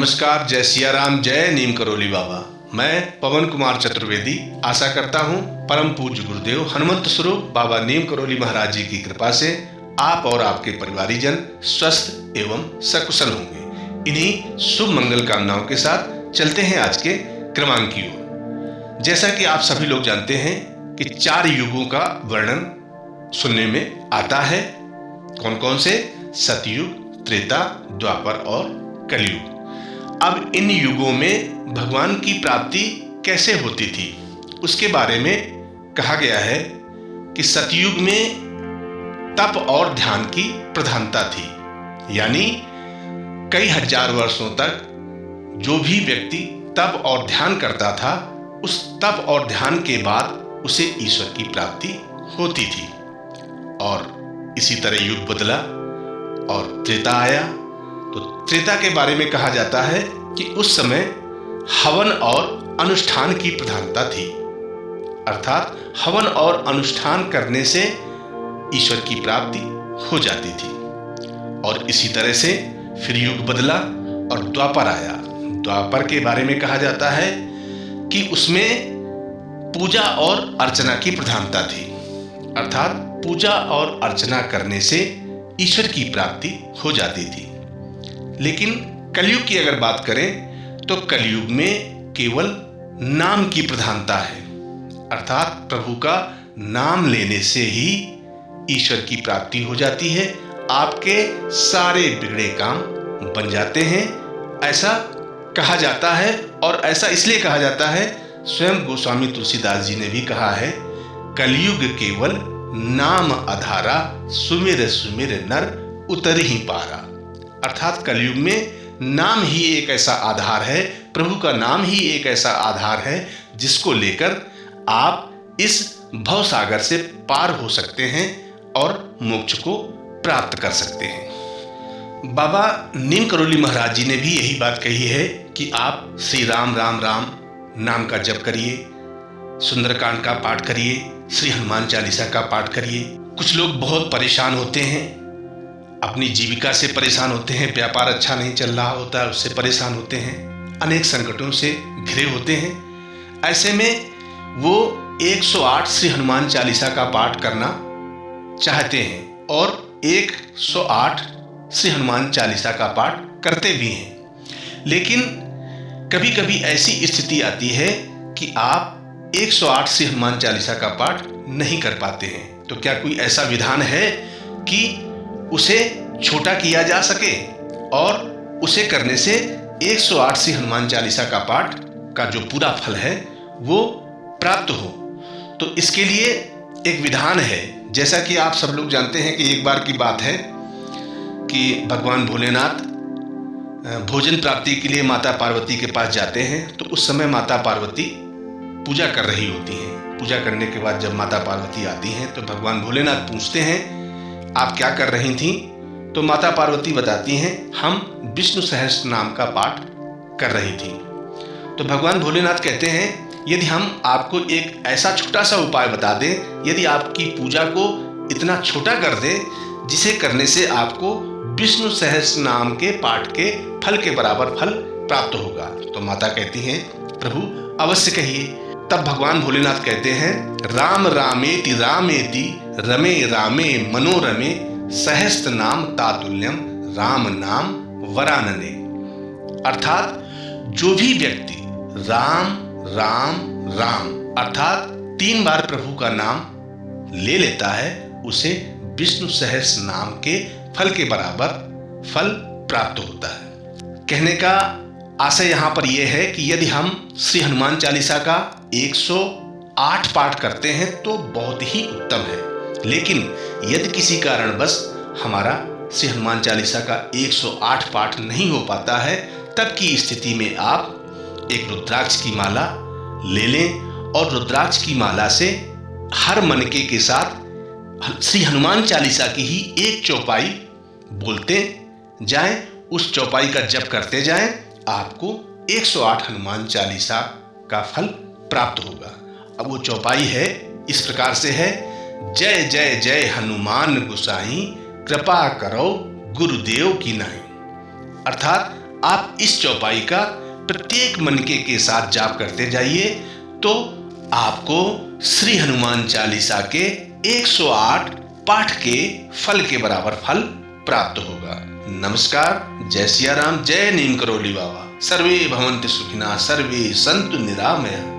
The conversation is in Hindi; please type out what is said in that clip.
नमस्कार, जय सिया राम, जय नीम करोली बाबा। मैं पवन कुमार चतुर्वेदी आशा करता हूँ परम पूज्य गुरुदेव हनुमंत स्वरूप बाबा नीम करोली महाराज जी की कृपा से आप और आपके परिवारीजन स्वस्थ एवं सकुशल होंगे। इन्हीं शुभ मंगल कामनाओं के साथ चलते हैं आज के क्रमांक की ओर। जैसा कि आप सभी लोग जानते हैं कि 4 युगों का वर्णन सुनने में आता है। कौन कौन से? सतयुग, त्रेता, द्वापर और कलयुग। अब इन युगों में भगवान की प्राप्ति कैसे होती थी उसके बारे में कहा गया है कि सतयुग में तप और ध्यान की प्रधानता थी, यानी कई हजार वर्षों तक जो भी व्यक्ति तप और ध्यान करता था, उस तप और ध्यान के बाद उसे ईश्वर की प्राप्ति होती थी। और इसी तरह युग बदला और त्रेता आया। तो त्रेता के बारे में कहा जाता है कि उस समय हवन और अनुष्ठान की प्रधानता थी, अर्थात हवन और अनुष्ठान करने से ईश्वर की प्राप्ति हो जाती थी। और इसी तरह से फिर युग बदला और द्वापर आया। द्वापर के बारे में कहा जाता है कि उसमें पूजा और अर्चना की प्रधानता थी, अर्थात पूजा और अर्चना करने से ईश्वर की प्राप्ति हो जाती थी। लेकिन कलयुग की अगर बात करें तो कलयुग में केवल नाम की प्रधानता है, अर्थात प्रभु का नाम लेने से ही ईश्वर की प्राप्ति हो जाती है। आपके सारे बिगड़े काम बन जाते हैं, ऐसा कहा जाता है। और ऐसा इसलिए कहा जाता है, स्वयं गोस्वामी तुलसीदास जी ने भी कहा है, कलयुग केवल नाम आधारा, सुमिर सुमिर नर उतर ही पारा। अर्थात कलयुग में नाम ही एक ऐसा आधार है, प्रभु का नाम ही एक ऐसा आधार है जिसको लेकर आप इस भव सागर से पार हो सकते हैं और मोक्ष को प्राप्त कर सकते हैं। बाबा नीम करोली महाराज जी ने भी यही बात कही है कि आप श्री राम राम राम नाम का जप करिए, सुंदरकांड का पाठ करिए, श्री हनुमान चालीसा का पाठ करिए। कुछ लोग बहुत परेशान होते हैं, अपनी जीविका से परेशान होते हैं, व्यापार अच्छा नहीं चल रहा होता है उससे परेशान होते हैं, अनेक संकटों से घिरे होते हैं। ऐसे में वो 108 श्री हनुमान चालीसा का पाठ करना चाहते हैं और 108 श्री हनुमान चालीसा का पाठ करते भी हैं। लेकिन कभी कभी ऐसी स्थिति आती है कि आप 108 श्री हनुमान चालीसा का पाठ नहीं कर पाते हैं। तो क्या कोई ऐसा विधान है कि उसे छोटा किया जा सके और उसे करने से 108 श्री हनुमान चालीसा का पाठ का जो पूरा फल है वो प्राप्त हो? तो इसके लिए एक विधान है। जैसा कि आप सब लोग जानते हैं कि एक बार की बात है कि भगवान भोलेनाथ भोजन प्राप्ति के लिए माता पार्वती के पास जाते हैं। तो उस समय माता पार्वती पूजा कर रही होती हैं। पूजा करने के बाद जब माता पार्वती आती हैं तो भगवान भोलेनाथ पूछते हैं, आप क्या कर रही थी? तो माता पार्वती बताती हैं, हम विष्णु सहस्त्र नाम का पाठ कर रही थी। तो भगवान भोलेनाथ कहते हैं, यदि हम आपको एक ऐसा छोटा सा उपाय बता दें, यदि आपकी पूजा को इतना छोटा कर दें जिसे करने से आपको विष्णु सहस्त्र नाम के पाठ के फल के बराबर फल प्राप्त होगा। तो माता कहती हैं, प्रभु अवश्य कहिए। तब भगवान भोलेनाथ कहते हैं, राम रामेति रामेति रमे रामे मनोरमे सहस्त्र नाम तातुल्यम राम नाम वरानने। अर्थात जो भी व्यक्ति राम राम राम अर्थात 3 बार प्रभु का नाम ले लेता है, उसे विष्णु सहस्त्र नाम के फल के बराबर फल प्राप्त होता है। कहने का आशय यहाँ पर यह है कि यदि हम श्री हनुमान चालीसा का 108 पाठ करते हैं तो बहुत ही उत्तम है। लेकिन यदि किसी कारणवश हमारा श्री हनुमान चालीसा का 108 पाठ नहीं हो पाता है, तब की स्थिति में आप एक रुद्राक्ष की माला ले लें और रुद्राक्ष की माला से हर मनके के साथ श्री हनुमान चालीसा की ही एक चौपाई बोलते जाएं, उस चौपाई का जप करते जाएं, आपको 108 हनुमान चालीसा का फल प्राप्त होगा। अब वो चौपाई है इस प्रकार से है, जय जय जय हनुमान गोसाई कृपा करो गुरुदेव की नाई। अर्थात आप इस चौपाई का प्रत्येक मनके के साथ जाप करते जाइए तो आपको श्री हनुमान चालीसा के 108 पाठ के फल के बराबर फल प्राप्त होगा। नमस्कार, जय सिया राम, जय नीम करोली बाबा। सर्वे भवन्तु सुखिनः, सर्वे सन्तु निरामया।